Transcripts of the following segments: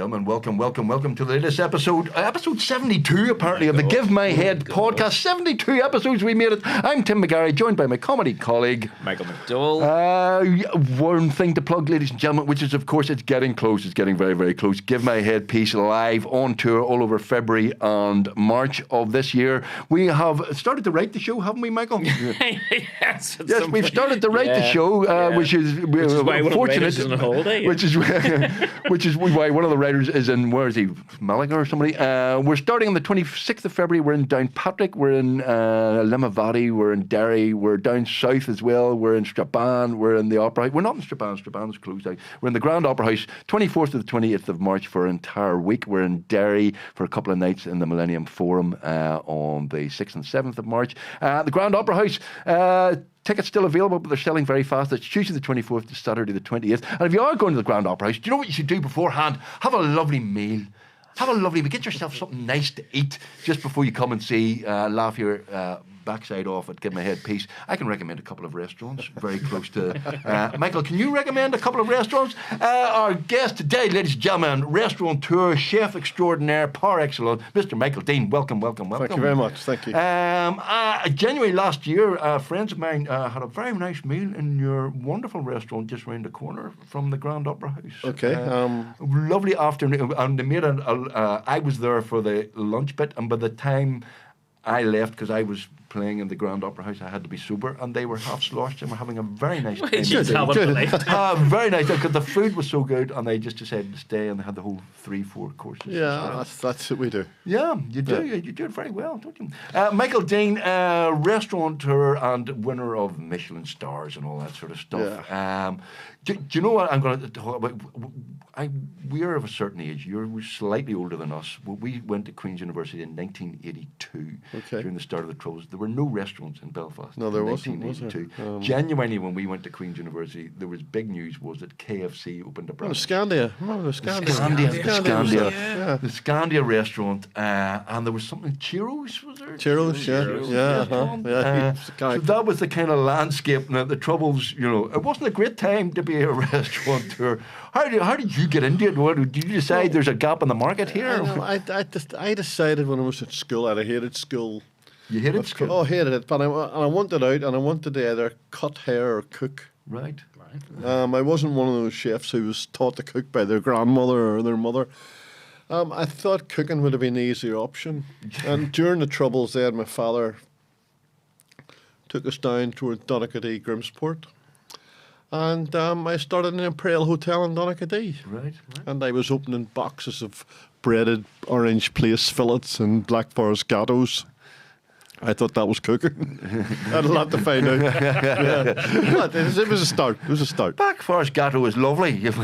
gentlemen, welcome to the latest episode 72 apparently of the Give My Head podcast. 72 episodes, we made it. I'm Tim McGarry, joined by my comedy colleague Michael McDowell. One thing to plug, ladies and gentlemen, which is, of course, it's getting close. It's getting very, very close. Give My Head piece live on tour all over February and March of this year. We have started to write the show, haven't we, Michael? Yes, we've started to write the show, which is why one of the writers is on holiday. Which is why one of the writers is in, where is he, Malaga or somebody? We're starting on the 26th of February. We're in Downpatrick, we're in Limavady, we're in Derry, we're down south as well, we're in Strabane, we're in the Opera House. We're not in Strabane, Strabane's closed out. We're in the Grand Opera House, 24th to the 28th of March for an entire week. We're in Derry for a couple of nights in the Millennium Forum on the 6th and 7th of March. The Grand Opera House, tickets still available, but they're selling very fast. It's Tuesday the 24th to Saturday the 20th. And if you are going to the Grand Opera House, do you know what you should do beforehand? Have a lovely meal. Get yourself something nice to eat just before you come and see Laugh Your Backside Off at Give My Head piece. I can recommend a couple of restaurants very close to... Michael, can you recommend a couple of restaurants? Our guest today, ladies and gentlemen, restaurateur, chef extraordinaire, par excellence, Mr. Michael Deane. Welcome. Thank you very much. Thank you. January last year, friends of mine had a very nice meal in your wonderful restaurant just round the corner from the Grand Opera House. Okay. Lovely afternoon, and they made I was there for the lunch bit, and by the time I left, because I was playing in the Grand Opera House, I had to be sober, and they were half sloshed and were having a very nice time. Very nice, because the food was so good, and they just decided to stay, and they had the whole 3-4 courses. Yeah, that's what we do. Yeah, you do. Yeah. You do it very well, don't you? Michael Deane, restaurateur and winner of Michelin stars and all that sort of stuff. Yeah. Do you know what I'm going to talk about? We are of a certain age. You're slightly older than us. We went to Queen's University in 1982 during the start of the Troubles. There were no restaurants in Belfast. No, there in wasn't. 1982. Genuinely, when we went to Queen's University, there was big news was that KFC opened a branch. Scandia. The Scandia restaurant, and there was something, Chiro's, was there? Chiro's, yeah. So that was the kind of landscape. Now, the Troubles, it wasn't a great time to be a restaurateur. How did you get into it? Did you decide there's a gap in the market here? I decided when I was at school, I hated school. You hated school? Oh, I hated it. But I wanted out, and I wanted to either cut hair or cook. Right. I wasn't one of those chefs who was taught to cook by their grandmother or their mother. I thought cooking would have been the easier option. And during the Troubles there, my father took us down towards Donaghadee, Grimsport. And I started in an Imperial Hotel in Donaghadee. Right. And I was opening boxes of breaded orange place fillets and Black Forest gatos. I thought that was cooking. I had a lot to find out. But it was a start. Black Forest Gatto is lovely. That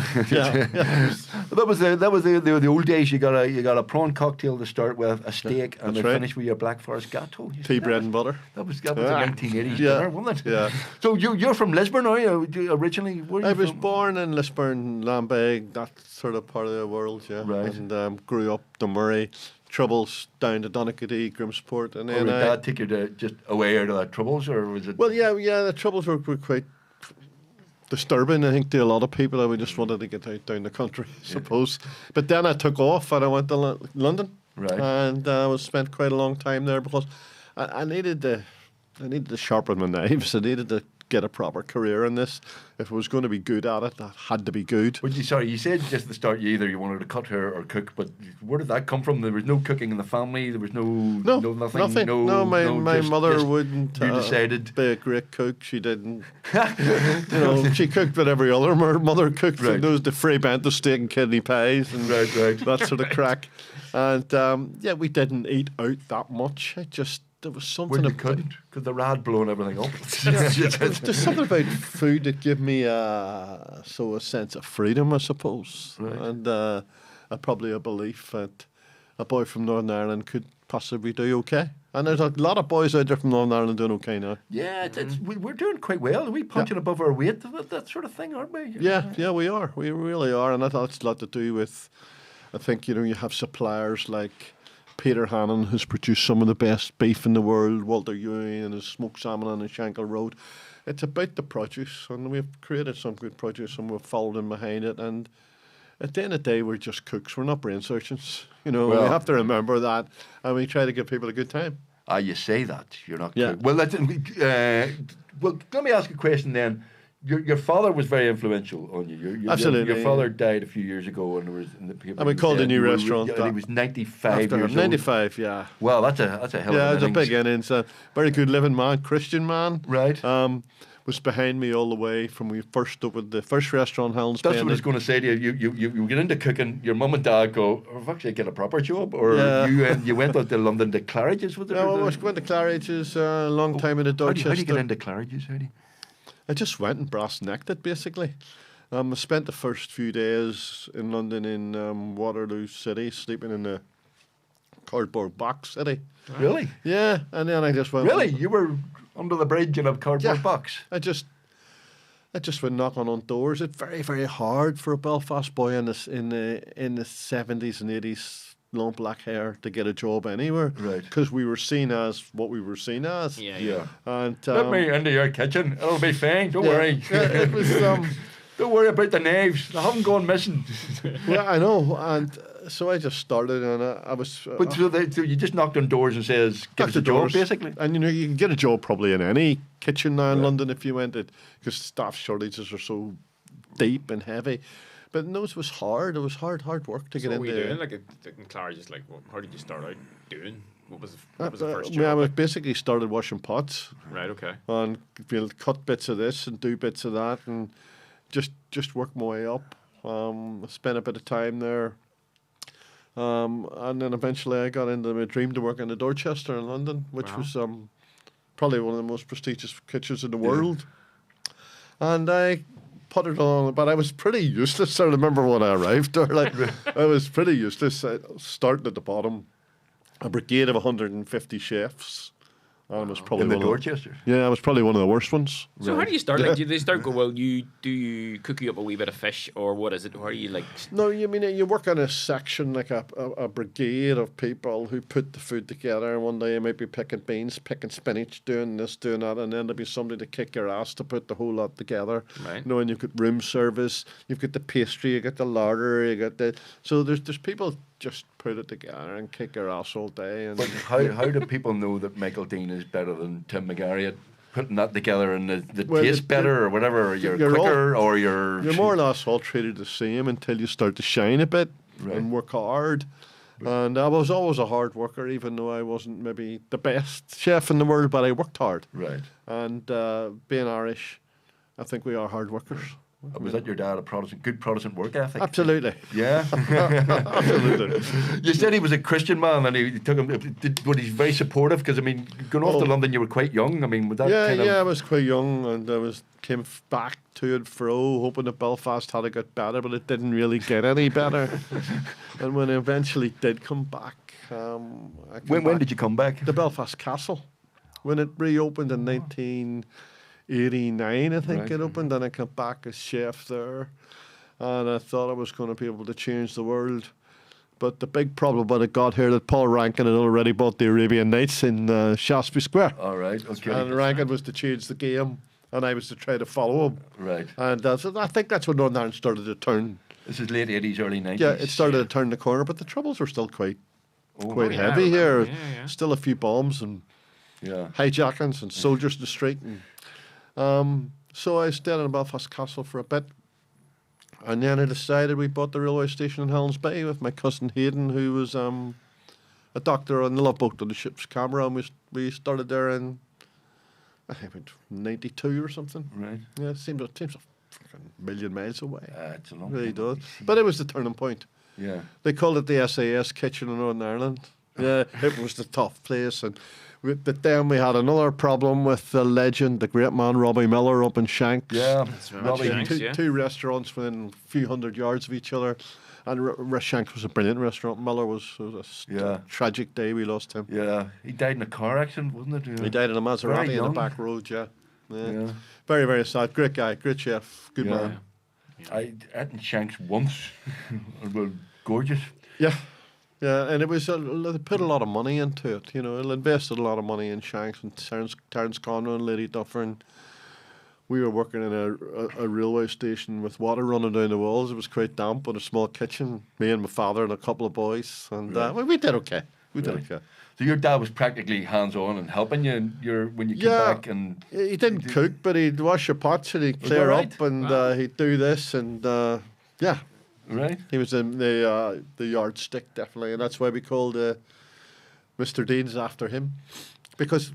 was the old days. You got a prawn cocktail to start with, a steak, and then finish with your Black Forest Gatto. Tea, bread, and butter. That was the 1980s dinner, wasn't it? Yeah. So you're from Lisburn, are you? Originally, where are you I was from? born in Lisburn, Lambeg, that sort of part of the world. Yeah. Right. And grew up the Murray. Troubles down to Donaghadee, Grimsport, and then did Dad take you just away out of that Troubles, or was it? Well, yeah, the Troubles were quite disturbing, I think, to a lot of people. We just wanted to get out down the country, I suppose. But then I took off and I went to London, right, and I spent quite a long time there because I needed to sharpen my knives. I needed to get a proper career in this. If I was going to be good at it, that had to be good. You said just at the start you wanted to cut hair or cook, but where did that come from? There was no cooking in the family. There was nothing. No, my mother wouldn't. You decided be a great cook. She didn't. She cooked what every other mother cooked. Right. Those the free bento steak and kidney pies and that sort of crack. And we didn't eat out that much. There was something you couldn't, because the rad blowing everything up. There's something about food that gave me a sense of freedom, I suppose, and probably a belief that a boy from Northern Ireland could possibly do okay. And there's a lot of boys out there from Northern Ireland doing okay now. Yeah, we're doing quite well. Are we punching above our weight, that sort of thing, aren't we? Yeah, we are. We really are, and that's a lot to do with, I think, you have suppliers like Peter Hannon, who's produced some of the best beef in the world, Walter Ewing and his smoked salmon on the Shankill Road. It's about the produce, and we've created some good produce, and we've followed in behind it, and at the end of the day, we're just cooks. We're not brain surgeons. You know, we Well- have to remember that, and we try to give people a good time. You say that. You're not Yeah. well, well, let me ask you a question then. Your father was very influential on you. Absolutely, Your father died a few years ago, and there was. And the people And we called said a new you were- restaurant And he that- was 95 After years him, 95, yeah. old. Well, that's a hell Yeah, of it was an a big innings. innings. A very good living man, Christian man. Right. Was behind me all the way from we first opened the first restaurant, Helens That's Bay. what I was going to say to you. You get into cooking. Your mum and dad go, "Oh, fuck, you get a proper job," or Yeah. you went out to London to Claridge's with it. Yeah, well, I went to Claridge's a long time in the How do Dorchester. you get into Claridge's? How do you? I just went and brass-necked it, basically. I spent the first few days in London in Waterloo City, sleeping in the cardboard box city. Really? Yeah, and then I just went... Really? You were under the bridge in a cardboard Yeah. box? I just went knocking on doors. It's very, very hard for a Belfast boy in the 70s and 80s, long black hair, to get a job anywhere. Right. Because we were seen as what we were seen as. Yeah. And Let me into your kitchen. It'll be fine. Don't yeah, worry. yeah, it was... Don't worry about the knives. They haven't gone missing. yeah, I know. And so I just started, and I was... But so you just knocked on doors and says, "Give us a the job," doors. basically. And you can get a job probably in any kitchen now in London if you went it, because staff shortages are so deep and heavy. But no, it was hard. It was hard work to So get what were you into. doing? Like in Claridge's, like, how did you start out doing? What was the first I job? was basically started washing pots Right. Okay. and cut bits of this and do bits of that and just work my way up. I spent a bit of time there. And then eventually I got into my dream to work in the Dorchester in London, which Wow. was probably one of the most prestigious kitchens in the world. And I puttered along, but I was pretty useless. I remember when I arrived there, like I was pretty useless. I started at the bottom, a brigade of 150 chefs. And I was probably In the one of Dorchester. I was probably one of the worst ones. So how do you start? Like, do they start go? Well, you cook you up a wee bit of fish, or what is it? How do you like? No, you mean you work on a section like a brigade of people who put the food together. One day you might be picking beans, picking spinach, doing this, doing that, and then there'll be somebody to kick your ass to put the whole lot together. Right. You know, and you've got room service, you've got the pastry, you got the larder, you got the so there's people just put it together and kick your ass all day. And But how do people know that Michael Deane is better than Tim McGarry at putting that together and the Well, taste better or whatever? Or you're you're all- quicker or you're more or less all treated the same until you start to shine a bit Right. and work hard. And I was always a hard worker, even though I wasn't maybe the best chef in the world, but I worked hard. right. And being Irish, I think we are hard workers. Was that your dad a good Protestant work ethic? Absolutely. Yeah. Absolutely. You said he was a Christian man, and he took him. But he's very supportive because I mean, going off to London, you were quite young. I mean, with that Yeah, kind of I was quite young and came back to and fro, hoping that Belfast had to get better, but it didn't really get any better. And when I eventually did come back, I came when back did you come back? the Belfast Castle. When it reopened in 1989, I think Right. it opened, and I came back as chef there. And I thought I was going to be able to change the world. But the big problem when it got here that Paul Rankin had already bought the Arabian Nights in Shaftesbury Square. All right. Okay. And Rankin was to change the game, and I was to try to follow him. Right. And so I think that's when Northern Ireland started to turn. This is late 80s, early 90s. Yeah, it started to turn the corner, but the troubles were still quite yeah, heavy I here. remember, yeah. Still a few bombs and Yeah. hijackings and soldiers in the street. And, so I stayed in Belfast Castle for a bit. And then I decided we bought the railway station in Helens Bay with my cousin Hayden, who was a doctor on the Love Boat on the ship's camera. And we started there in, I think, about 92 or something. Right. Yeah, it seems a fucking million miles away. It's a long It really time. does. But it was the turning point. Yeah. They called it the SAS kitchen in Northern Ireland. Yeah, it was the tough place. But then we had another problem with the legend, the great man Robbie Miller up in Shanks. Yeah. Robbie Two- Shanks, two, yeah. two restaurants within a few hundred yards of each other. And Shanks was a brilliant restaurant. Miller was Yeah. tragic day. We lost him. Yeah. He died in a car accident, wasn't it? Yeah. He died in a Very Maserati in the young. back road, yeah. Yeah. Very, very sad. Great guy, great chef, good Yeah. man. I ate in Shanks once. It was gorgeous. Yeah. Yeah, and it was they put a lot of money into it. You know, they invested a lot of money in Shanks and Terence Conroy and Lady Duffer. And we were working in a railway station with water running down the walls. It was quite damp in a small kitchen. Me and my father and a couple of boys, and we did okay. We did okay. So your dad was practically hands-on and helping you when you came back, and he didn't cook, but he'd wash your pots and he'd clear right? up, and he'd do this, and right. he was in the yardstick definitely, and that's why we called Mr. Deane's after him, because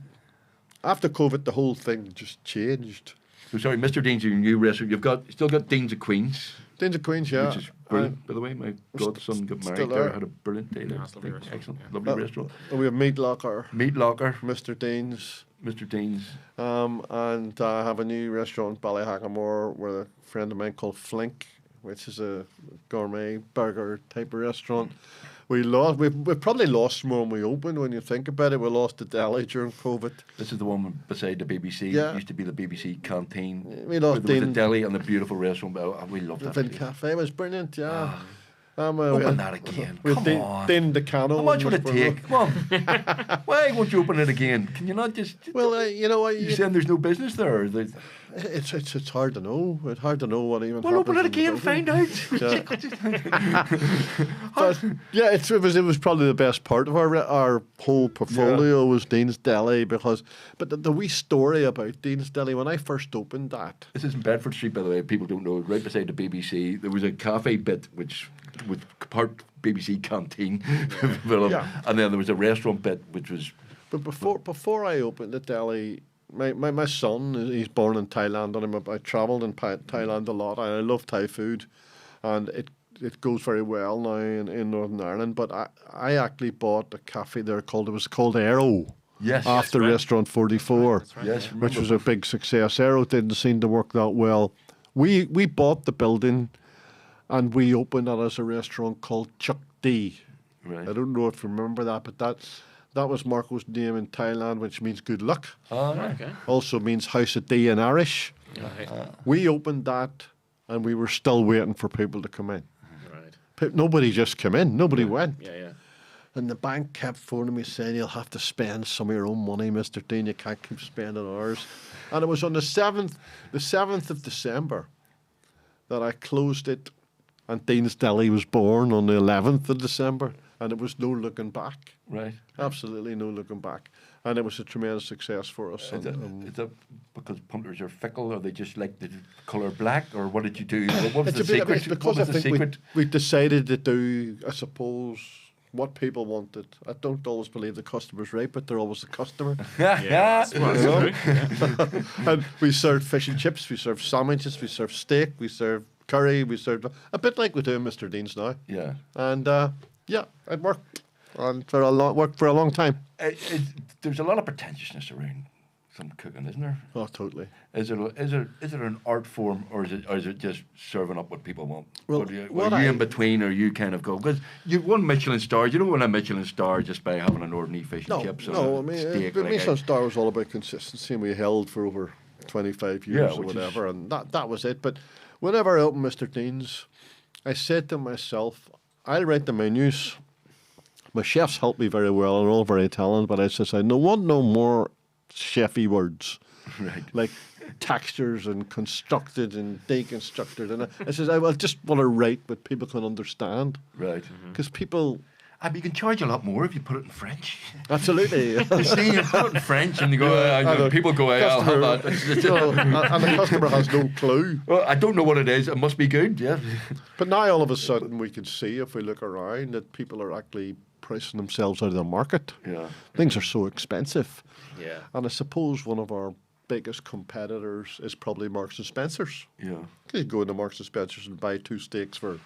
after COVID the whole thing just changed. So sorry, Mr. Deane's your new restaurant. You've still got Deane's of Queens. Deane's of Queens, yeah. Which is brilliant, by the way. My godson got married there. Had a brilliant day there. Nice, lovely restaurant, Excellent, yeah. lovely restaurant. We have Meat Locker, Meat Locker, Mr. Deane's, Mr. Deane's. and I have a new restaurant in Ballyhackamore with a friend of mine called Flink, which is a gourmet burger type of restaurant. We've probably lost more when we opened. When you think about it, we lost the deli during COVID. This is the one beside the BBC. Yeah. It used to be the BBC canteen. We lost There was a Dean. deli and the beautiful restaurant. We loved The that. Vin place. Cafe was brilliant, yeah. Open that again. With Come on. Dean Decano. How much would it take? Come on. Why won't you open it again? Can you not just? Well, you know what? You're saying there's no business there. Or It's hard to know. It's hard to know what even. Well, open it happens in the again. building. Find out. But yeah, it was probably the best part of our whole portfolio was Dean's Deli but the wee story about Dean's Deli when I first opened that. This is in Bedford Street, by the way. People don't know. Right beside the BBC, there was a cafe bit which with part BBC canteen, and then there was a restaurant bit which was. But before I opened the deli, my son, he's born in Thailand, and I travelled in Thailand a lot, and I love Thai food, and it goes very well now in Northern Ireland. But I actually bought a cafe there it was called Aero. Yes. After right. Restaurant 44, That's right, Yes, yeah. which was a big success. Aero didn't seem to work that well. We bought the building, and we opened it as a restaurant called Chuck D. Right. I don't know if you remember that, but that was Marco's name in Thailand, which means good luck. Okay. Also means house of D in Irish. Right. We opened that, and we were still waiting for people to come in. Right. Nobody just came in. Nobody went. Yeah. And the bank kept phoning me saying, "You'll have to spend some of your own money, Mr. Deane. You can't keep spending ours." And it was on the 7th of December, that I closed it, and Dean's Deli was born on the 11th of December, and it was no looking back. Right. Absolutely no looking back. And it was a tremendous success for us. Is that because punters are fickle, or they just like the colour black, or what did you do? What was the secret? It's because What was I the think secret? we decided to do, I suppose, what people wanted. I don't always believe the customer's right, but they're always the customer. Yeah. That's true. And we served fish and chips, we served sandwiches, we served steak, we served curry, we served a bit like we do in Mr. Deane's now. Yeah. And it worked. And worked for a long time. There's a lot of pretentiousness around some cooking, isn't there? Oh, totally. Is it an art form, or is it just serving up what people want? Well, are you in between, or you kind of go, because you've won Michelin stars. You don't win a Michelin star just by having an ordinary fish and chips. No, or I mean, steak. the Michelin star was all about consistency, and we held for over 25 years or which whatever, and that was it. But whenever I opened Mr. Deane's, I said to myself, I'll write the menus. My chefs help me very well, and all very talented, but I says, I want no more chefy words. Right. Like textures and constructed and deconstructed. And I says, I just want to write what people can understand. Right. Because people... You can charge a lot more if you put it in French. Absolutely. You see, you put it in French, and you go, people go, I'll have that. No, and the customer has no clue. Well, I don't know what it is. It must be good, yeah. But now all of a sudden we can see, if we look around, that people are actually pricing themselves out of the market. Yeah. Things are so expensive. Yeah. And I suppose one of our biggest competitors is probably Marks and Spencer's. Yeah. You go into Marks and Spencer's and buy 2 steaks for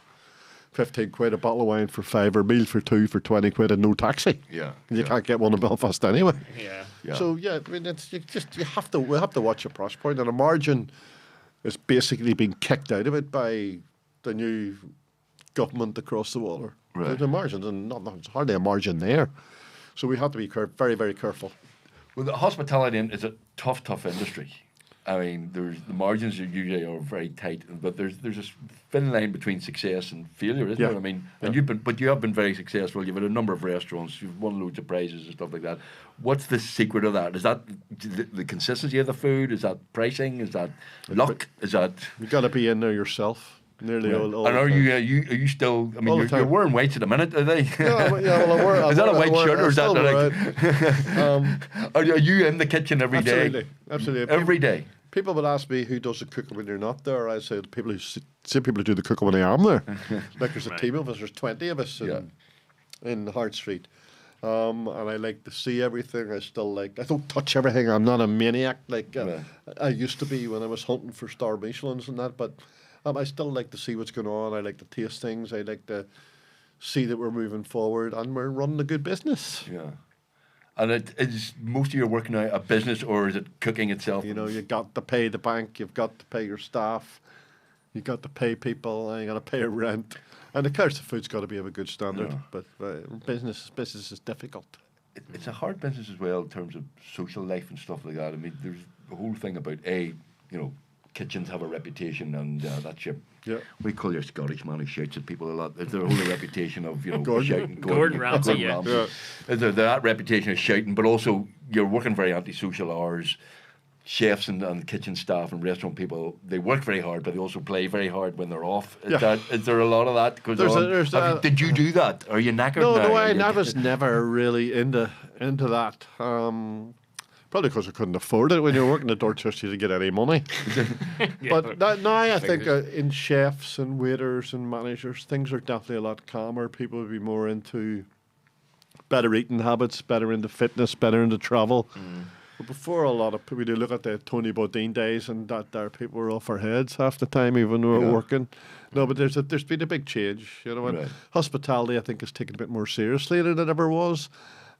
15 quid, a bottle of wine for 5, or a meal for 2 for 20 quid, and no taxi. Yeah. You can't get one in Belfast anyway. Yeah. So yeah, I mean, we have to watch a price point, and a margin is basically being kicked out of it by the new government across the water. Right. The margins, and there's hardly a margin there. So we have to be very, very careful. Well, the hospitality is a tough industry. I mean, the margins are usually very tight, but there's a thin line between success and failure, isn't there? I mean, and you have been very successful. You've had a number of restaurants. You've won loads of prizes and stuff like that. What's the secret of that? Is that the consistency of the food? Is that pricing? Is that luck? Is that You got to be in there yourself. Nearly all and the are time. you still? I mean, you're wearing weights at the minute, are they? Yeah, well, I wear. Is that a white shirt or is that like? Are you in the kitchen every day? Absolutely. Every day. People would ask me who does the cooking when you're not there. I say the people who people who do the cooking when I am there. Like there's a team of us. There's 20 of us in Hart Street, and I like to see everything. I don't touch everything. I'm not a maniac like I used to be when I was hunting for star Michelins and that. But I still like to see what's going on. I like to taste things. I like to see that we're moving forward and we're running a good business. Yeah. And is most of your work now a business or is it cooking itself? You know, you got to pay the bank, you've got to pay your staff, you got to pay people, and you got to pay rent. And of course, the food's got to be of a good standard. Yeah. But business is difficult. It's a hard business as well in terms of social life and stuff like that. I mean, there's the whole thing about kitchens have a reputation, and that's your. Yeah. We call your Scottish man who shouts at people a lot. There's a whole reputation of shouting. Gordon Ramsay, yeah. There's that reputation of shouting, but also you're working very antisocial hours. Chefs and kitchen staff and restaurant people, they work very hard, but they also play very hard when they're off. Is there a lot of that goes on? Did you do that? Are you knackered now? No, I was never really into that. Probably because I couldn't afford it when you're working at Dorchester to get any money. But now I think in chefs and waiters and managers, things are definitely a lot calmer. People would be more into better eating habits, better into fitness, better into travel. But before, a lot of people, you look at the Tony Bodine days and that there, people were off our heads half the time, even when we were working. No, but there's been a big change, and hospitality, I think, is taken a bit more seriously than it ever was.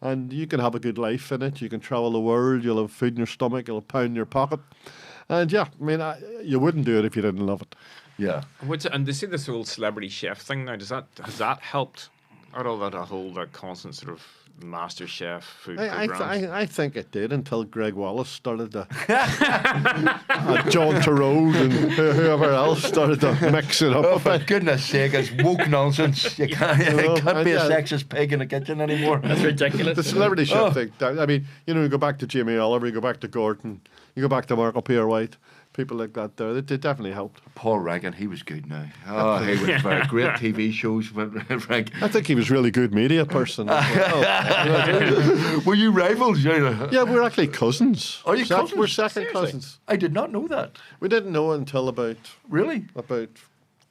And you can have a good life in it. You can travel the world. You'll have food in your stomach. You'll have pound in your pocket. And you wouldn't do it if you didn't love it. Yeah. And they say this whole celebrity chef thing now. Has that helped? Out of that constant sort of master chef food programs? I think it did until Greg Wallace started to John Turode and whoever else started to mix it up. Oh, for goodness sake, it's woke nonsense. You can't be a sexist pig in the kitchen anymore. That's ridiculous. The celebrity chef thing. I mean, you go back to Jamie Oliver, you go back to Gordon, you go back to Michael White. People like that there, they definitely helped. Paul Reagan, he was good now. Oh, he was very great TV shows. I think he was really good media person. Were you rivals? Yeah, we're actually cousins. Are you cousins? We're second Seriously? cousins. I did not know that. We didn't know until about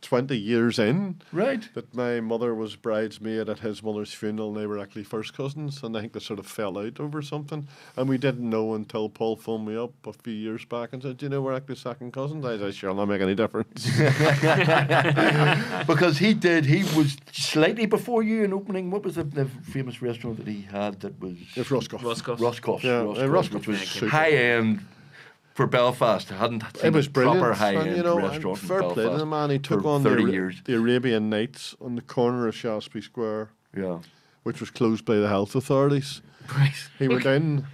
20 years in. Right. That my mother was bridesmaid at his mother's funeral, and they were actually first cousins, and I think they sort of fell out over something. And we didn't know until Paul phoned me up a few years back and said, "Do you know we're actually second cousins?" I said, "Sure, not make any difference." Because he was slightly before you in opening. What was the famous restaurant that he had that was... It's Roscoff. Roscoff's. Yeah, Roscoff's, which was high-end... For Belfast, I hadn't seen it was a proper brilliant. high-end And, restaurant fair in play to Belfast the man. He took for on 30 years. the Arabian Nights on the corner of Shaftesbury Square, which was closed by the health authorities. Right. He went in,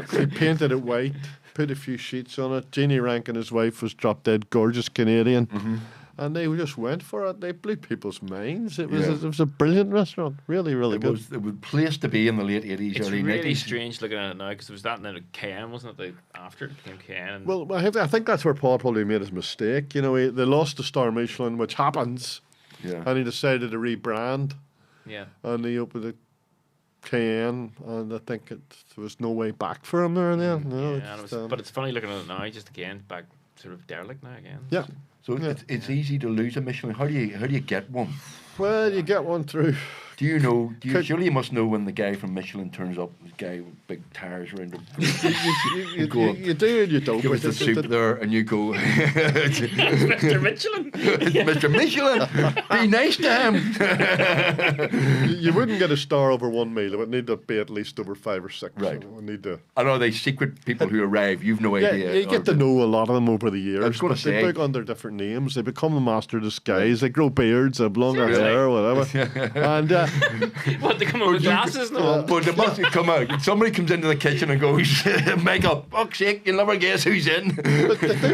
he painted it white, put a few sheets on it. Jeannie Rankin, his wife, was drop dead gorgeous Canadian. Mm-hmm. And they just went for it. They blew people's minds. It was a brilliant restaurant. Really, really good. It was a place to be in the late 80s, it's early 90s. It's really strange looking at it now because it was that and then KN, wasn't it? After it became KN. Well, I think that's where Paul probably made his mistake. They lost the Star Michelin, which happens. Yeah. And he decided to rebrand. Yeah. And he opened a KN, and I think there was no way back for him there then. But it's funny looking at it now, just again, back sort of derelict now again. Yeah. So it's easy to lose a Michelin. How do you get one? Well, you get one through. Surely you must know when the guy from Michelin turns up, the guy with big tires around him. You do and you don't. Give us the soup there, and you go, It's Mr. Michelin. It's Mr. Michelin. Be nice to him. You wouldn't get a star over one meal. It would need to be at least over 5 or 6. Right. So need to. And are they secret people who arrive? You've no idea. You get to know a lot of them over the years. I was going to say. They book under different names. They become a master of disguise. They grow beards, they have longer hair, whatever. And What, they come up with glasses and all? But they must come out. Somebody comes into the kitchen and goes, Michael, fuck's sake, you'll never guess who's in.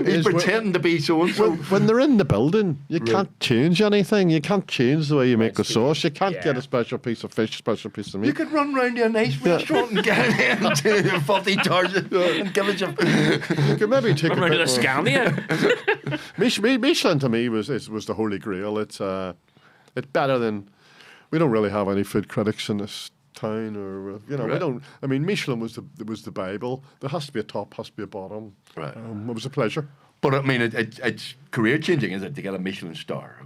He's pretending to be so-and-so. When they're in the building, you can't change anything. You can't change the way you make the sauce. You can't get a special piece of fish, special piece of meat. You could run round to a nice restaurant and get it into 40 targets and give it You could maybe take Remember the Scania? Michelin to me was the holy grail. It's better than. We don't really have any food critics in this town, or we don't. I mean, Michelin was the Bible. There has to be a top, has to be a bottom. Right. It was a pleasure. But I mean, it's career changing, is it, to get a Michelin star?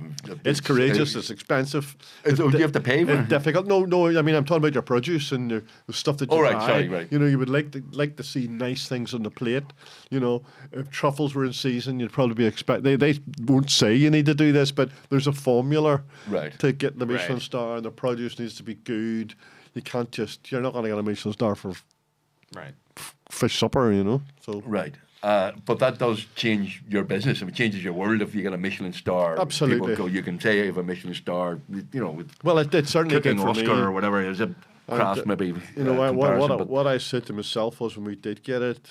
It's courageous. It's expensive. You have to pay for it. It's difficult. No. I mean, I'm talking about your produce and the stuff that you buy. Right. You know, you would like to see nice things on the plate. You know, if truffles were in season, you'd probably be expecting. They won't say you need to do this, but there's a formula to get the Michelin star, and the produce needs to be good. You can't just. You're not going to get a Michelin star for fish supper. You know. So but that does change your business. It changes your world if you get a Michelin star. Absolutely. People go, you can say you have a Michelin star, you know, with it certainly cooking did for Oscar me. or whatever. There's a craft maybe. You know, comparison, what I said to myself was when we did get it,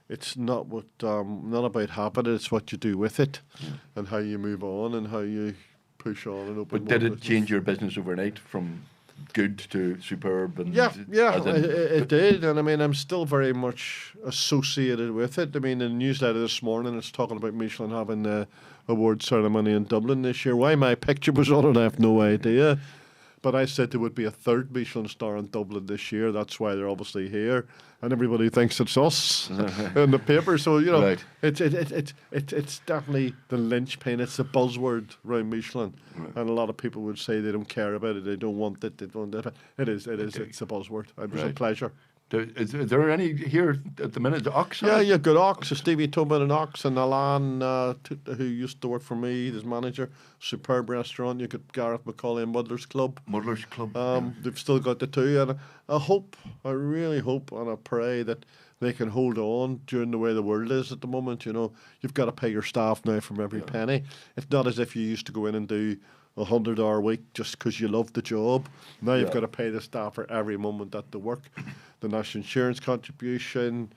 it's not not about habit. It's what you do with it, and how you move on and how you push on and open. But did it change your business overnight from good to superb? And it did, and I mean, I'm still very much associated with it. I mean, in the newsletter this morning, it's talking about Michelin having the award ceremony in Dublin this year. Why my picture was on it, I have no idea. But I said there would be a third Michelin star in Dublin this year. That's why they're obviously here, and everybody thinks it's us in the paper. So you know, it's definitely the linchpin. It's the buzzword around Michelin, and a lot of people would say they don't care about it. They don't want it. They don't. It is. It's a buzzword. It was a pleasure. Is there any here at the minute? The Ox? Yeah, you've got Ox, Stevie Tobin and Ox, and Alan, who used to work for me, his manager. Superb restaurant. You got Gareth McCauley and Muddler's Club. They've still got the two, and I really hope, and I pray that they can hold on during the way the world is at the moment. You know, you've got to pay your staff now from every penny. It's not as if you used to go in and do 100-hour week just because you love the job. Now you've got to pay the staff for every moment that they work. The national insurance contribution,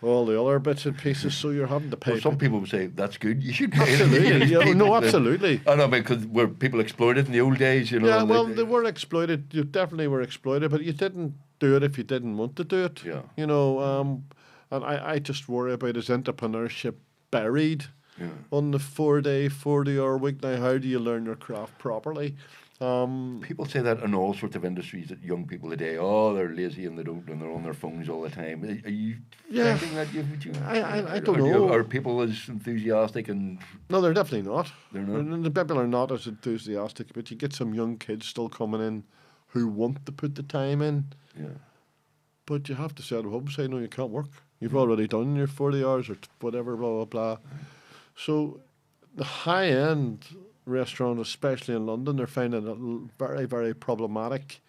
all the other bits and pieces. So you're having to pay. Well, some people would say that's good. You should pay absolutely. No, absolutely. I know, because were people exploited in the old days? You know. Yeah, well, they were exploited. You definitely were exploited, but you didn't do it if you didn't want to do it. Yeah. You know, and I just worry about his entrepreneurship buried on the 4-day, 40-hour week. Now, how do you learn your craft properly? People say that in all sorts of industries, that young people today, they're lazy and they're on their phones all the time. Are you thinking that? I don't know. Are people as enthusiastic? No, they're definitely not. They're not? The people are not as enthusiastic, but you get some young kids still coming in who want to put the time in. Yeah. But you have to set them up and say, no, you can't work. You've already done your 40 hours or whatever, blah, blah, blah. So the high-end restaurant, especially in London, they're finding it very, very problematic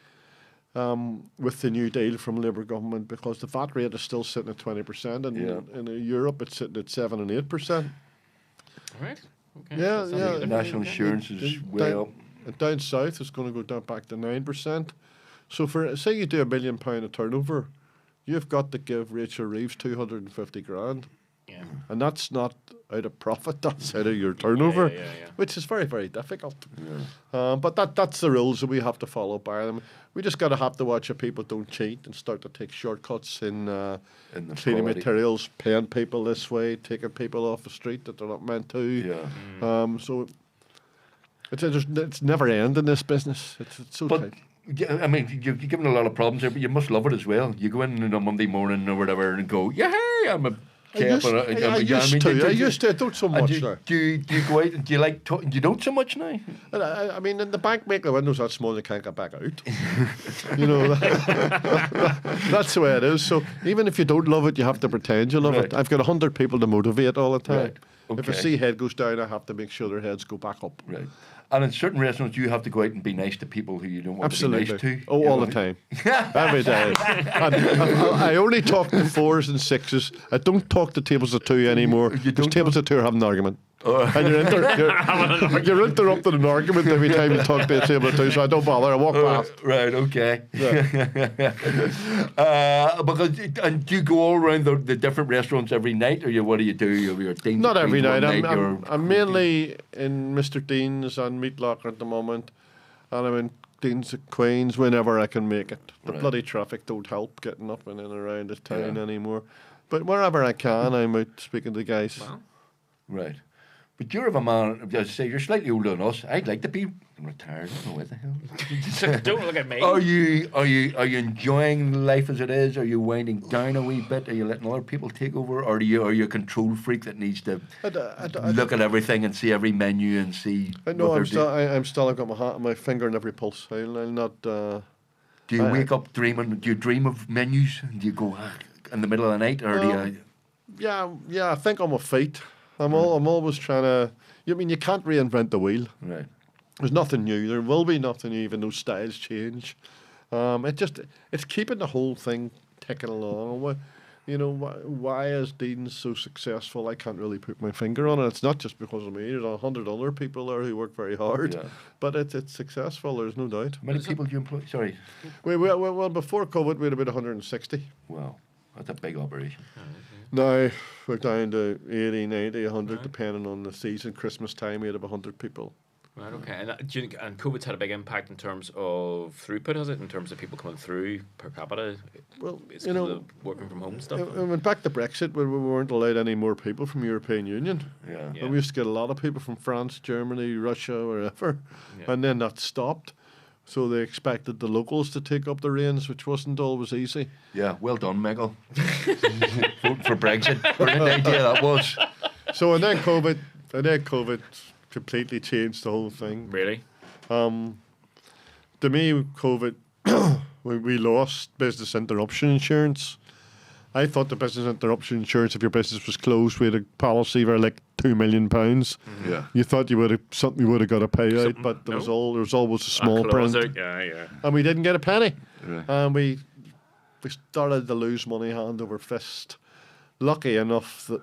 with the new deal from Labour government, because the VAT rate is still sitting at 20%, and in Europe it's sitting at 7 and 8%. Right. Okay. Yeah. National insurance is way up. Down south, it's going to go down back to 9%. So for say you do £1 million of turnover, you've got to give Rachel Reeves 250 grand. Yeah. And that's not out of profit, that's out of your turnover, which is very, very difficult. Yeah. But that's the rules that we have to follow by them. We just got to have to watch that people don't cheat and start to take shortcuts in the cleaning materials, paying people this way, taking people off the street that they're not meant to. Yeah. So it's never ending, this business. It's so tight. Yeah, I mean, you're given a lot of problems there, but you must love it as well. You go in on a Monday morning or whatever and go, I'm a chef. I used to. I don't so much now. Do you go out and do you like talking? You don't so much now? I mean, in the bank, make the windows that small, they can't get back out. You know, that's the way it is. So even if you don't love it, you have to pretend you love it. I've got 100 people to motivate all the time. Right. Okay. If a sea head goes down, I have to make sure their heads go back up. Right. And in certain restaurants, you have to go out and be nice to people who you don't want to be nice to. Oh, all the time. Every day. I only talk to 4s and 6s. I don't talk to tables of 2 anymore. Because tables of 2 are having an argument. And you're interrupting an argument every time you talk to a table of two, so I don't bother. I walk past. Right, okay. Because and do you go all around the different restaurants every night, or what do you do? You're Dean's Not every one night. you're- I'm mainly in Mr. Deane's and Meat Locker at the moment, and I'm in Dean's at Queen's whenever I can make it. The Right. bloody traffic don't help getting up and in and around the town anymore. But wherever I can, I'm out speaking to guys. Well, Right. But you're of a man, as I say, you're slightly older than us. I'd like to be retired. I don't know what the hell. don't look at me. Are you enjoying life as it is? Are you winding down a wee bit? Are you letting other people take over? Or are you a control freak that needs to look at everything and see every menu and see? I know what I'm they're still. I've got my finger in every pulse. I'll not. Do you wake up dreaming? Do you dream of menus? Do you go in the middle of the night, or do you? Yeah. I think on my feet. I'm always trying to. You can't reinvent the wheel. Right. There's nothing new. There will be nothing new, even though styles change. It's keeping the whole thing ticking along. Why is Dean's so successful? I can't really put my finger on it. It's not just because of me. There's 100 other people there who work very hard. Yeah. But it's successful. There's no doubt. How many people do you employ? Sorry. Well, before COVID, we had about 160. Wow, that's a big operation. Now we're down to 80, 90, 100, depending on the season. Christmas time, we had about 100 people. Right, okay. And COVID's had a big impact in terms of throughput, has it? In terms of people coming through per capita? Well, It's the working from home stuff. I went back to Brexit, we weren't allowed any more people from European Union. Yeah. Yeah. And we used to get a lot of people from France, Germany, Russia, wherever. Yeah. And then that stopped. So they expected the locals to take up the reins, which wasn't always easy. Yeah, well done, Michael. Vote for Brexit. Brilliant idea that was. So and then COVID completely changed the whole thing. Really? To me, COVID, we lost business interruption insurance. I thought the business interruption insurance, if your business was closed, we had a policy for like £2 million. Yeah. You thought you would have got a payout, but there was always a small print, Yeah. and we didn't get a penny. Right. And we started to lose money hand over fist. Lucky enough that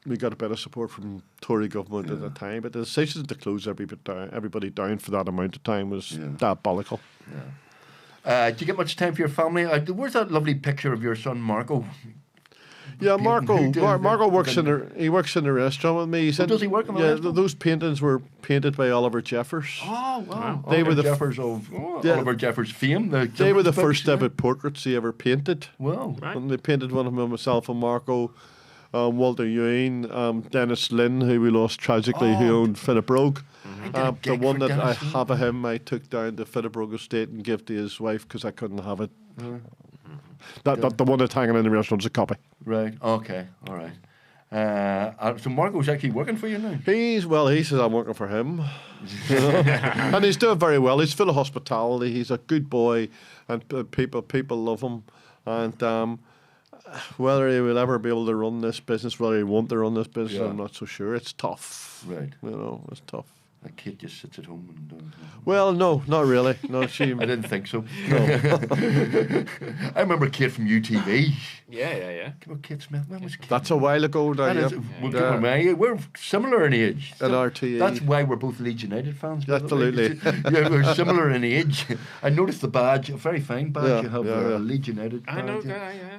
we got a bit of support from Tory government at the time, but the decision to close everybody down for that amount of time was diabolical. Do you get much time for your family? Where's that lovely picture of your son Marco? Yeah, Who does Marco works the- works in the restaurant with me. He said, does he work in the restaurant? Those paintings were painted by Oliver Jeffers. Oh, wow. They were the Jeffers of Oliver Jeffers fame. They were the first ever portraits he ever painted. Wow. Right. And they painted one of them, myself and Marco, Walter Ewing, Dennis Lynn, who we lost tragically, who owned Finnebrogue. The gig one for that I Dennis Lynn. have of him, I took down to Finnebrogue estate and gave to his wife because I couldn't have it. That the one that's hanging in the restaurant's a copy. Right. Okay. All right. So Marco's actually working for you now? He says I'm working for him. And he's doing very well. He's full of hospitality. He's a good boy, and people love him. And whether he will ever be able to run this business, whether he want to run this business, Yeah. I'm not so sure. It's tough. Right. It's tough. That kid just sits at home and Well, no, not really. No, she. I didn't think so. I remember Kate from UTV. Yeah. Come on, Kate Smith. When was Kate? That's a while ago. Now, That is, yeah. we'll give her my- we're similar in age. At RTE. That's why we're both Leeds United fans. by the way. Absolutely. Yeah, we're similar in age. I noticed the badge, a very fine badge Yeah, you have, yeah. Leeds United badge. I know,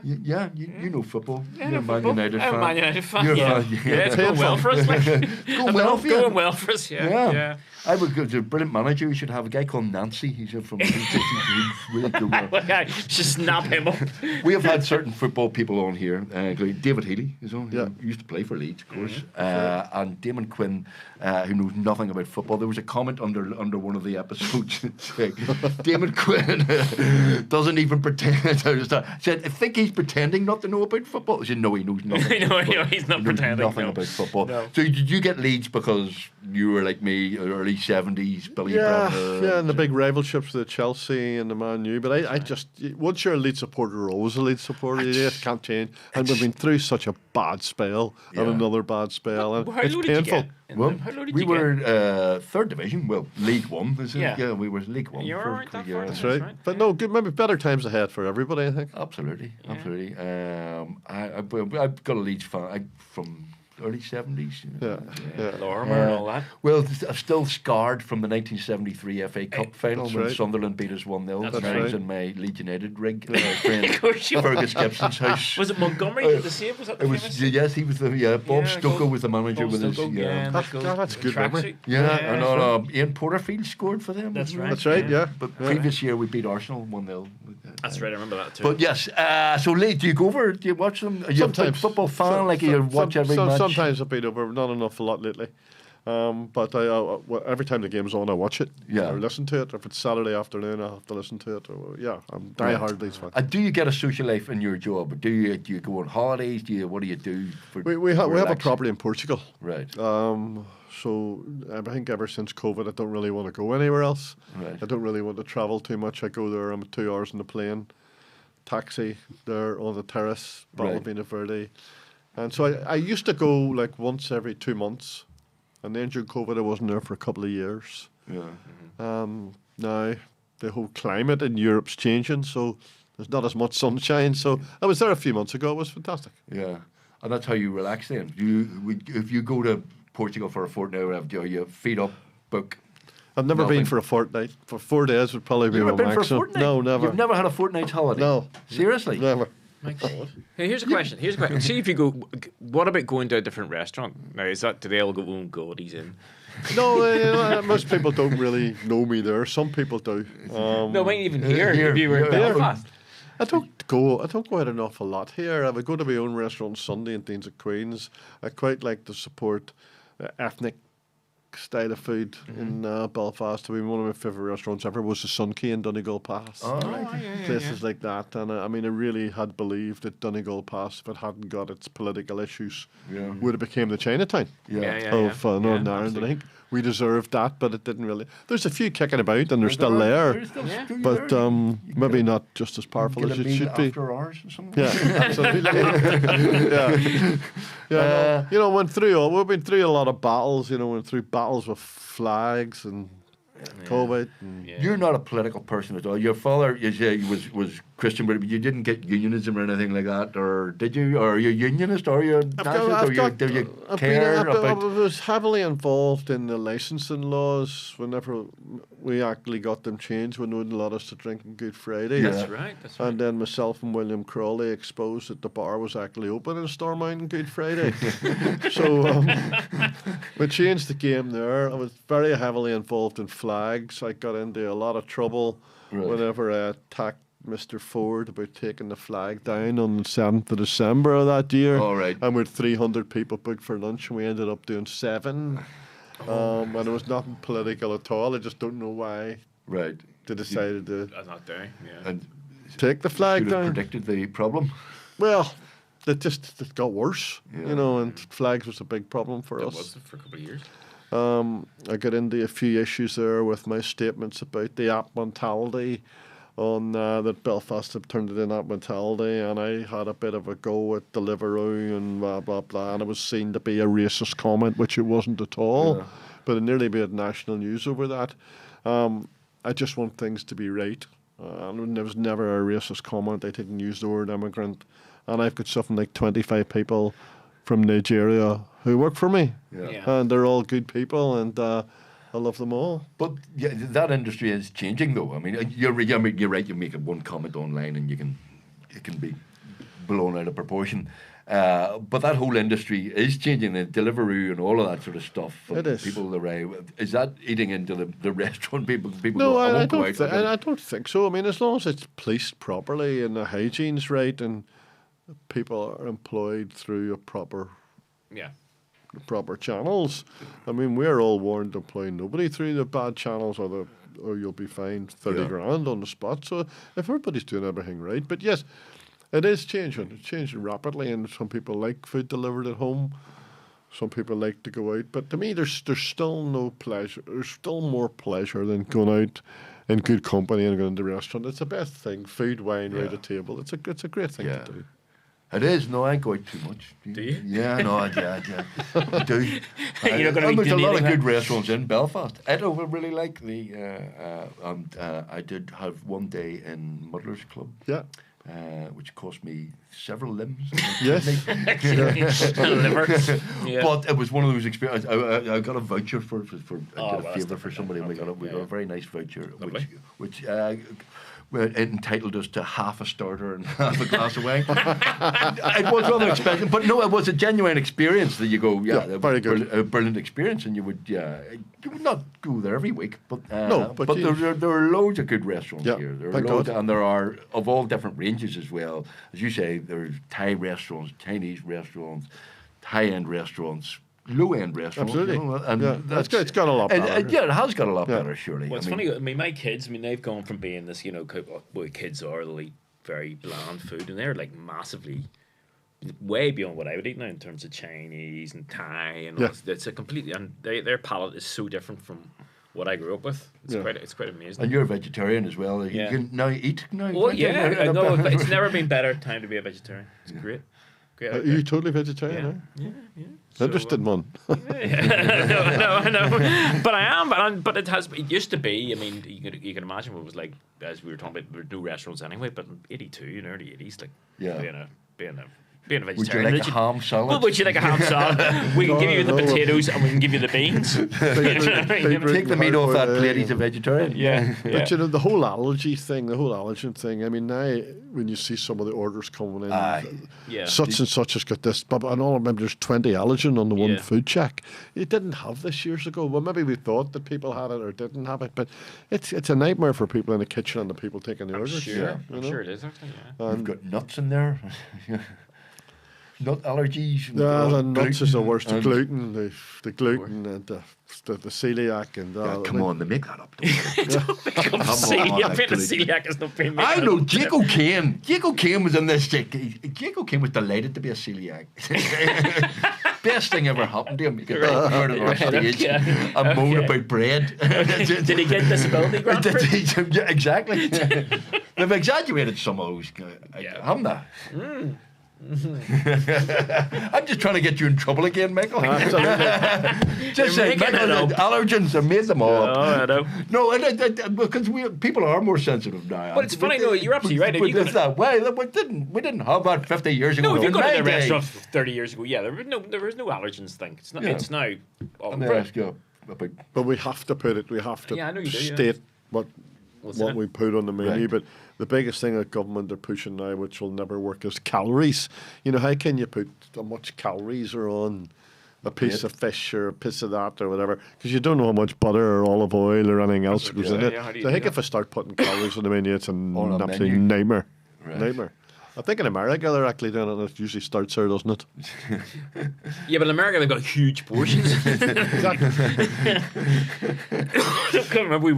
Yeah, you know football. Yeah, You're a Man United I'm fan. a Man United fan. You're a Yeah, fan, it's going well for us. Like. Going well for you. Going well for us. Yeah. I would go to a brilliant manager. We should have a guy called Nancy. He's from Leeds. He's really good. Okay, just snap him up. We have had certain football people on here. Like David Healy is on. Yeah. He used to play for Leeds, of course. And Damon Quinn, who knows nothing about football. There was a comment under one of the episodes saying Damon Quinn doesn't even pretend. Said, I think he's pretending not to know about football. I said, no, he knows nothing. No, about football. he's not He knows pretending, nothing no. about football. No. So did you get Leeds because you were like me, early 70s, Billy Bremner? Yeah, and the big rivalships with Chelsea and the Man U. But I just, once you're a Leeds supporter, you're always a Leeds supporter. You just can't change. And we've been through such a bad spell and another bad spell. And How it's low did you painful. get? Well, How low did we you were get? third division. Well, League One. Is it? Yeah. Yeah, we were League One. You were for alright that a far? year. That's That's right. right, But no, good, maybe better times ahead for everybody, I think. Absolutely. I've got a Leeds fan from early 70s. Lorimer and all that. Well, I'm still scarred from the 1973 FA Cup final when right. Sunderland beat us 1-0. That's I was right. in my Legionnated rig, friend Of course you Fergus Gibson's house. Was it Montgomery did the save? Was that the It was famous? yes, he was the Bob Yeah, Stokoe was the manager Bob with his Stokoe, yeah, and That's- the God, that's a good memory. tracksuit. yeah, and no, Ian Porterfield scored for them. That's wasn't right. it? That's right, yeah. But previous year we beat Arsenal 1-0. That's right, I remember that too. But yes, so Lee, do you go over? Do you watch them? Are you a big Sometimes. football fan? Like you watch every match? Sometimes I've been over, not enough a lot lately. But every time the game's on, I watch it. Yeah. Or listen to it. If it's Saturday afternoon, I have to listen to it. Or, yeah, I'm die-hard Leeds fan. And do you get a social life in your job? Do you go on holidays? What do you do? For We have a relaxing? property in Portugal. Right. So I think ever since COVID, I don't really want to go anywhere else. Right. I don't really want to travel too much. I go there, I'm 2 hours on the plane, taxi there on the terrace, Right. Balvina Verde. And so I used to go like once every 2 months. And then during COVID, I wasn't there for a couple of years. Yeah. Now, the whole climate in Europe's changing, so there's not as much sunshine. So I was there a few months ago. It was fantastic. Yeah. And that's how you relax then. If you go to Portugal for a fortnight, do you feet up, book? I've never Nothing. been for a fortnight. For 4 days would probably be You've never my been for a maximum. fortnight? No, never. You've never had a fortnight's holiday? No. Seriously? Never. My God. Hey, here's a question. See if you go. What about going to a different restaurant? Now, do they all go? Oh God, he's in. No, most people don't really know me there. Some people do. No, might even here. Here, If you were in yeah. Belfast. I don't go out an awful lot here. I would go to my own restaurant on Sunday in Deans of Queens. I quite like to support ethnic style of food in Belfast. I mean, one of my favourite restaurants ever was the Sun Key in Donegal Pass. All right. Places like that. And I mean, I really had believed that Donegal Pass, if it hadn't got its political issues, Yeah. would have become the Chinatown of Northern Ireland. I think we deserved that, but it didn't really. There's a few kicking about, and they're still there. Yeah. But maybe not just as powerful as it should be. After hours or something? Yeah, absolutely. Yeah. We've been through a lot of battles. Went through battles with flags and COVID. And You're not a political person at all. Your father was Christian, but you didn't get unionism or anything like that, or did you? Or are you unionist? Or are you nationalist? Do you care I about? was heavily involved in the licensing laws whenever we actually got them changed when they wouldn't let us to drink on Good Friday. Yeah. That's right. That's right. And then myself and William Crawley exposed that the bar was actually open in Stormont on Good Friday. So we changed the game there. I was very heavily involved in flags. I got into a lot of trouble whenever I attacked Mr. Ford about taking the flag down on the 7th of December of that year. All right. And we had 300 people booked for lunch, and we ended up doing 7. And it was nothing political at all. I just don't know why Right. they decided to That's not there. Yeah. And take the flag should have down. predicted the problem. Well, it got worse, Yeah. and flags was a big problem for It us. was for a couple of years. I got into a few issues there with my statements about the app mentality on that Belfast had turned it in app mentality, and I had a bit of a go at Deliveroo and blah, blah, blah, and it was seen to be a racist comment, which it wasn't at all, but it nearly made national news over that. I just want things to be right, and there was never a racist comment. I didn't use the word immigrant, and I've got something like 25 people from Nigeria who work for me, Yeah. and they're all good people, and I love them all. But yeah, that industry is changing, though. I mean, you're right. You make one comment online, and it can be blown out of proportion. But that whole industry is changing. The Deliveroo and all of that sort of stuff. It is. People arrive. Is that eating into the restaurant? People No, go, I won't go don't. out. I don't think so. I mean, as long as it's policed properly and the hygiene's right and people are employed through a proper channels. I mean, we're all warned to employ nobody through the bad channels, or you'll be fined 30 grand on the spot. So if everybody's doing everything right, but yes, it is changing. It's changing rapidly, and some people like food delivered at home. Some people like to go out, but to me, there's still no pleasure. There's still more pleasure than going out in good company and going to the restaurant. It's the best thing. Food, wine, right at table. It's a great thing to do. It is. No, I go out too much. Do you? Yeah, no, I do. You're not gonna be There's a lot of denying good that. restaurants in Belfast. I don't really like the. I did have one day in Muddler's Club. Yeah. which cost me several limbs. Yes. Liver. Yeah. But it was one of those experiences. I got a voucher for I did a well, favour that's for somebody, and we got yeah. a very nice voucher, Lovely. which it entitled us to half a starter and half a glass of wine. It was rather expensive, but no, it was a genuine experience. That you go, Yeah, very good. a brilliant experience, and you would not go there every week, but No, but there are loads of good restaurants Yeah, here. There are thank loads, God. and there are of all different ranges as well. As you say, there's Thai restaurants, Chinese restaurants, high-end restaurants, low-end restaurants. Absolutely. You know, and Yeah, that's it's got a lot better. yeah, it has got a lot Yeah. better, surely. Well, it's I mean, funny. I mean, my kids. I mean, they've gone from being this, boy, kids are. They'll eat very bland food, and they're like massively, way beyond what I would eat now in terms of Chinese and Thai and all. Yeah. It's a completely, and their palate is so different from what I grew up with. It's Yeah. quite amazing. And you're a vegetarian as well. You Yeah. can now eat now. Oh can't you? yeah, no, it's never been better time to be a vegetarian. It's great. Great. Are out you there. totally vegetarian? Yeah, Eh? yeah. So, Interested one. I know. But I am. But it used to be. I mean, you can imagine what it was like as we were talking about. There were no restaurants anyway. But in '82, in the early '80s, like Yeah. being a Would you vegetarian. like a ham salad? Well, would you like a ham salad? We can give you the No. potatoes and we can give you the beans. Take the meat off that plate. He's a vegetarian. Yeah. But you know, the whole allergy thing, the whole allergen thing, I mean, now when you see some of the orders coming in, Aye. Yeah. such and such has got this, but and all I remember there's 20 allergen on the one Yeah. food check. It didn't have this years ago. Well, maybe we thought that people had it or didn't have it, but it's a nightmare for people in the kitchen and the people taking the orders. Sure. Yeah. I'm sure it is actually. Yeah. We've got nuts in there. Nut allergies. Yeah, the nuts is the worst. The and- gluten, the gluten, and the celiac, and Yeah, come on, they make that up. Don't they? Become on, celiac. Being a actually. celiac is not being made I up. know Jake O'Kane. Jake O'Kane was in this. Jake O'Kane was delighted to be a celiac. Best thing ever happened to him. You could heard it on Right, stage okay. and moan Okay. about bread. Did he get disability grant for it? Yeah, exactly. They've exaggerated some of those, Yeah. haven't they? I'm just trying to get you in trouble again, Michael. Just say, making Michael, it the up. allergens have made them all. Oh, I know. No, because people are more sensitive now. But it's funny, no, you're absolutely right. If you go It's to- that way. We didn't have that 50 years ago. No, if you In go to my the day, restaurant 30 years ago, yeah, there was no allergens thing. It's not. Yeah. It's now. Oh, and they right. ask you about but we have to put it. We have to Yeah, I know you do, yeah. state what What's in it? we put on the menu. Right. But the biggest thing that government are pushing now, which will never work, is calories. You know, how can you put how much calories are on a piece of fish or a piece of that or whatever? Because you don't know how much butter or olive oil or anything else goes in yeah, it. yeah, how do you So I do think that? if I start putting calories on the menu, it's an On a absolute menu? nightmare. Right. Nightmare. I think in America they're actually doing it, and it usually starts there, doesn't it? Yeah, but in America they've got huge portions. I can't remember we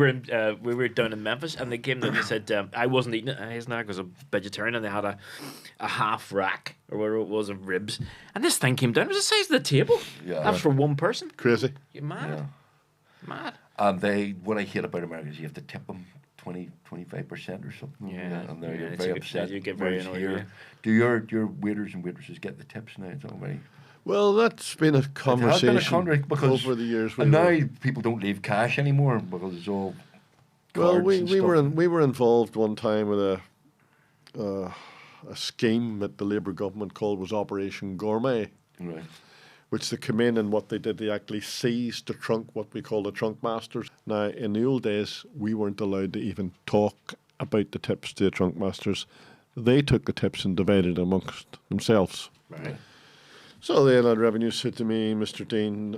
were down in Memphis and they came down and they said I wasn't eating it. I was a vegetarian and they had a half rack or whatever it was of ribs and this thing came down. It was the size of the table. Yeah. That was for one person. Crazy. You mad? Yeah. Mad. And what I hate about America is you have to tip them 20-25% or something. Yeah. And they're Yeah, very you upset. get very Whereas annoyed, here, yeah. do your waiters and waitresses get the tips now? It's all very. Well, that's been a It has conversation been a conversation because over the years. And now people don't leave cash anymore because it's all. Well, cards we and we stuff. we were involved one time with a scheme that the Labour government called was Operation Gourmet, Right. which they come in and what they did, they actually seized the trunk, what we call the trunk masters. Now, in the old days, we weren't allowed to even talk about the tips to the trunk masters. They took the tips and divided amongst themselves. Right. So the Inland Revenue said to me, Mr. Deane,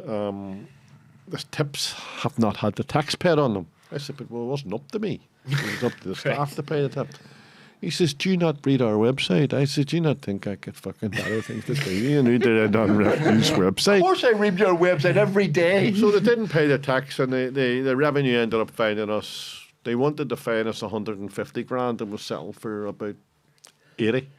the tips have not had the tax paid on them. I said, but well, it wasn't up to me. It was up to the staff to pay the tip. He says, do you not read our website? I said, do you not think I could fucking better things to do? You read it on Revenue's Of website. course, I read your website every day. So they didn't pay the tax, and the revenue ended up fining us. They wanted to fine us 150 grand, and was settled for about 80.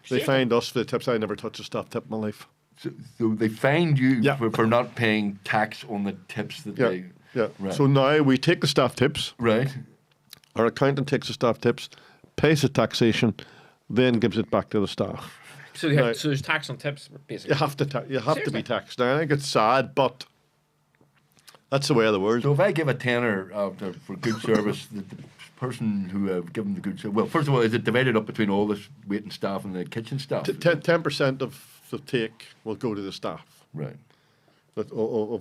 They fined us for the tips. I never touched a staff tip in my life. So they fined you Yeah. for not paying tax on the tips that Yeah, they. yeah. Right. So now we take the staff tips. Right. Our accountant takes the staff tips, pays the taxation, then gives it back to the staff. So, Right. so there's tax on tips, basically. You have to be Seriously? taxed. Now I think it's sad, but That's the way of the world. So if I give a tenner for good service, the person who given the good service, well, first of all, is it divided up between all the waiting staff and the kitchen staff? 10% of the take will go to the staff. Right. Of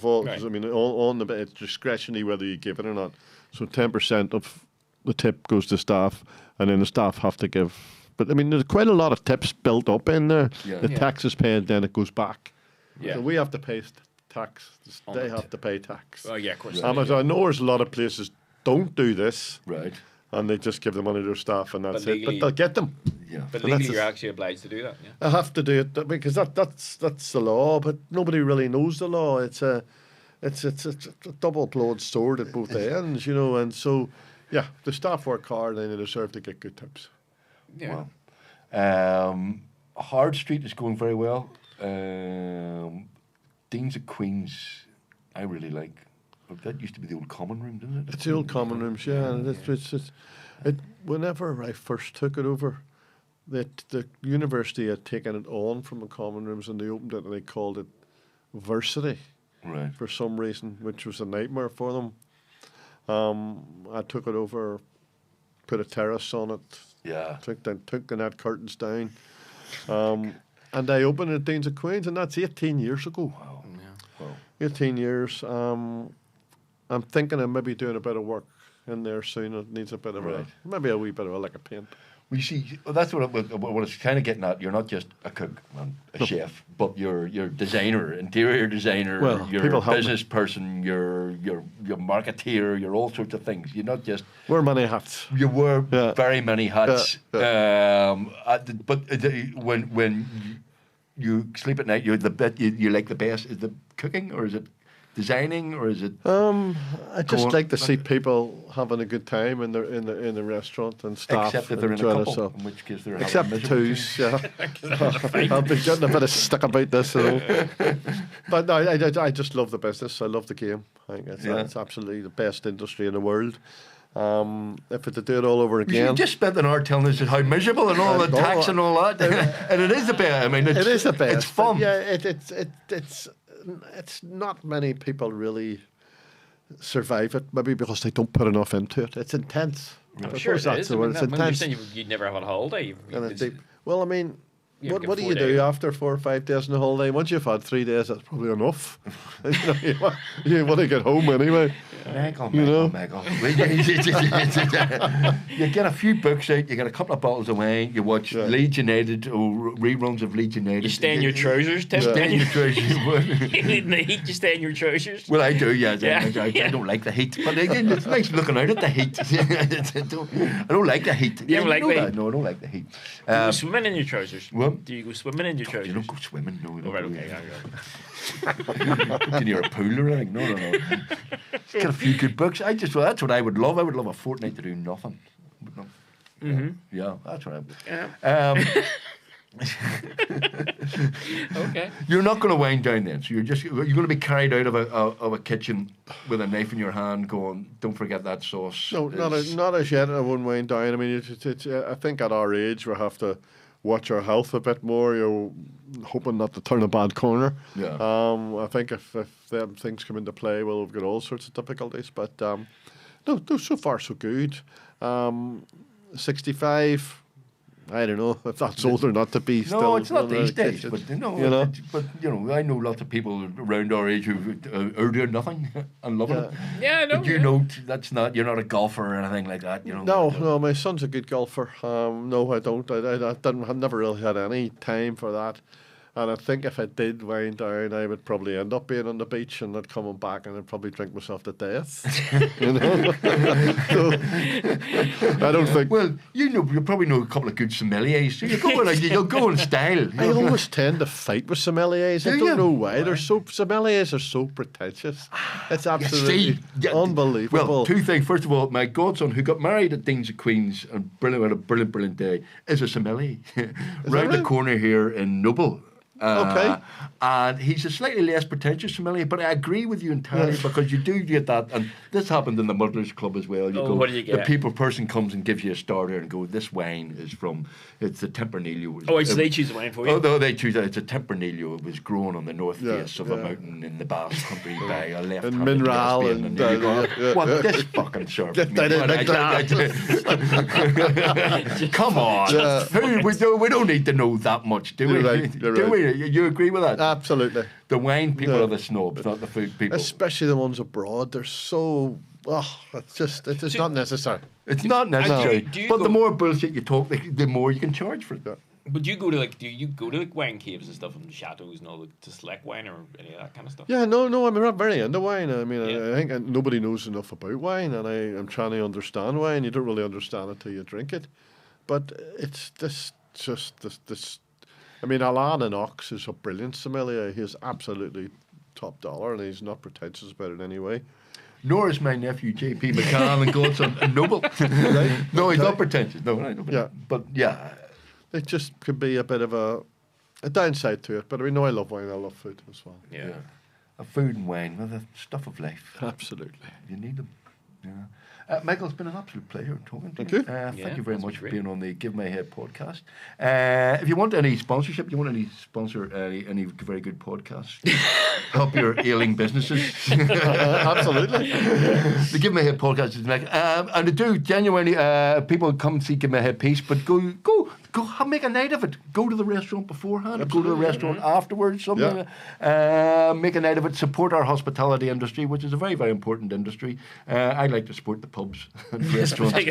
all, Right. I mean, on the it's discretionary whether you give it or not. So 10% of the tip goes to staff, and then the staff have to give. But I mean, there's quite a lot of tips built up in there. Yeah. The tax is paid, then it goes back. Yeah. So we have to pay tax. On They it. have to pay tax. Oh yeah, of course. I know there's a lot of places don't do this, Right. and they just give the money to their staff, and that's But it. But legally- they'll get them. Yeah. But And that's legally, a- you're actually obliged to do that. Yeah. I have to do it because that's the law, but nobody really knows the law. It's a double-bladed sword at both ends, you know. And so, yeah, the staff work hard and they deserve to get good tips. Yeah. Wow. Hard Street is going very well. Dean's of Queens, I really like. But that used to be the old common room, didn't it? It's the old common rooms, yeah. And whenever I first took it over, the university had taken it on from the common rooms and they opened it and they called it Versity. Right. For some reason, which was a nightmare for them. I took it over, put a terrace on it, Yeah. took the net curtains down, and I opened at Dean's of Queens, and that's 18 years ago. Wow. Yeah. Wow. 18 years. I'm thinking of maybe doing a bit of work in there soon. It needs a bit of Right. maybe a wee bit of a lick of paint. We see. Well, that's what it's kind of getting at. You're not just a cook, and a chef, but you're designer, interior designer. Well, you're people a help me. business person. You're marketeer. You're all sorts of things. You're not just. Wear many hats. You wear Yeah. very many hats. But when you sleep at night, you like the best. Is the cooking, or is it designing, or is it? I just on. like to see people having a good time in the restaurant and staff Except if they're in a enjoying couple, themselves. in which case they're having a Except miserable time. twos, yeah. I'll be getting a bit of stick about this, you know. But no, I just love the business. I love the game. I think it's absolutely the best industry in the world. If it to do it all over You again, just spent an hour telling us how miserable and all the No, tax and all that, and it is the best. I mean, it is the best. It's fun. Yeah, it's not many people really survive it. Maybe because they don't put enough into it. It's intense. I'm I sure suppose it that's is. the I word. mean, It's that, when you're intense. saying you'd never have a holiday. And it's deep. Well, I mean, You what get do 4 you do days. after 4 or 5 days in a holiday? Once you've had 3 days, that's probably enough. You want to get home anyway. Michael, You know? Michael. You get a few books out, you get a couple of bottles of wine, you watch Yeah. Leeds United or reruns of Leeds United. You stay in your trousers, Tim. Yeah. Stay in your trousers. In the heat, you stay in your trousers. Well, I do, yeah. Yeah. I don't like the heat, but again, it's nice looking out at the heat. I don't like the heat. You don't like know the that. heat? No, I don't like the heat. Do you go swimming in your trousers? what? Do you go swimming in your trousers? You don't go swimming, no. You Oh, don't right, go- okay, yeah, yeah. Can you hear a pool or anything? No. Get a few good books. That's what I would love. I would love a fortnight to do nothing. Yeah, that's what I would. Yeah. Okay. You're not going to wind down then. So you're going to be carried out of a kitchen with a knife in your hand, going, "Don't forget that sauce." No, not as yet. I wouldn't wind down. I mean, I think at our age we have to watch our health a bit more. You're hoping not to turn a bad corner. Yeah. I think if them things come into play, well, we've got all sorts of difficulties. But no, so far so good. 65. I don't know if that's old or not to be. No, still it's not running these a days. kitchen, But you know. I know lots of people around our age who are doing nothing and loving it. Yeah, I know. But you yeah. know, you're not a golfer or anything like that. You know. No, my son's a good golfer. No, I don't. I never really had any time for that. And I think if I did wind down, I would probably end up being on the beach and not coming back, and I'd probably drink myself to death. You know, so, I don't think. Well, you probably know a couple of good sommeliers. So you'll go in style. I always tend to fight with sommeliers. I Do don't you? know why. Sommeliers are so pretentious. It's absolutely unbelievable. Well, two things. First of all, my godson, who got married at Dean's of Queens and had a brilliant day, is a sommelier. Round the right? corner here in Noble. Okay. And he's a slightly less pretentious sommelier, but I agree with you entirely because you do get that. And this happened in the Muddlers Club as well. You What do you get? The person comes and gives you a starter and go, this wine is from, it's the Tempranillo. Oh, so they choose the wine for you? Oh, no, they choose it. It's a Tempranillo. It was grown on the north face of a yeah. mountain in the Basque Country by a left And mineral and there you go. yeah. Well, this fucking serves Get me. that in Well, the Come on. Yeah. We don't need to know that much, do we? You're right, you're Do right. we? You agree with that? Absolutely. The wine people Yeah. are the snobs, not the food people. Especially the ones abroad. They're so... it's not necessary. It's not necessary. do you But go- the more bullshit you talk, the more you can charge for it. Yeah. But do you go to wine caves and stuff and chateaus and all to select wine or any of that kind of stuff? Yeah, no, I'm not very into wine. I mean, Yeah. I think nobody knows enough about wine, and I'm trying to understand wine. You don't really understand it till you drink it. But it's this. I mean, Alan in Ox is a brilliant sommelier. He's absolutely top dollar, and he's not pretentious about it in any way. Nor is my nephew JP McCann and Godson and Noble. Right? No, he's Okay. not pretentious. No, I know. Yeah. But yeah. It just could be a bit of a downside to it. But I mean, no, I love wine. I love food as well. Yeah. A food and wine, well, the stuff of life. Absolutely. You need them. Yeah. Michael, it's been an absolute pleasure talking to Thank you. you. Thank Yeah, you very that's much for great. being on the Give My Head podcast. If you want any sponsorship, you want any sponsor any very good podcasts, help your ailing businesses. Absolutely. The Give My Head podcast is like, and I do genuinely. People come see Give My Head piece, but go, make a night of it. Go to the restaurant beforehand. Go to the restaurant afterwards. Something. Make a night of it. Support our hospitality industry, which is a very, very important industry. I like to support the pubs and restaurants. in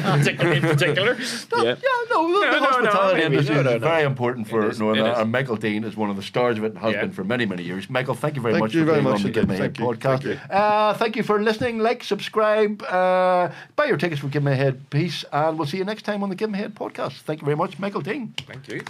particular. The hospitality industry is very important for It is, Northern it Ireland, is. and Michael Deane is one of the stars of it and has Yeah. been for many, many years. Michael, thank you very Thank much you for very being much on the Give My indeed. Head Thank you. podcast. Thank you. Thank you for listening. Like, subscribe, buy your tickets for Give My Head piece, and we'll see you next time on the Give My Head podcast. Thank you very much, Michael Deane. Thank you.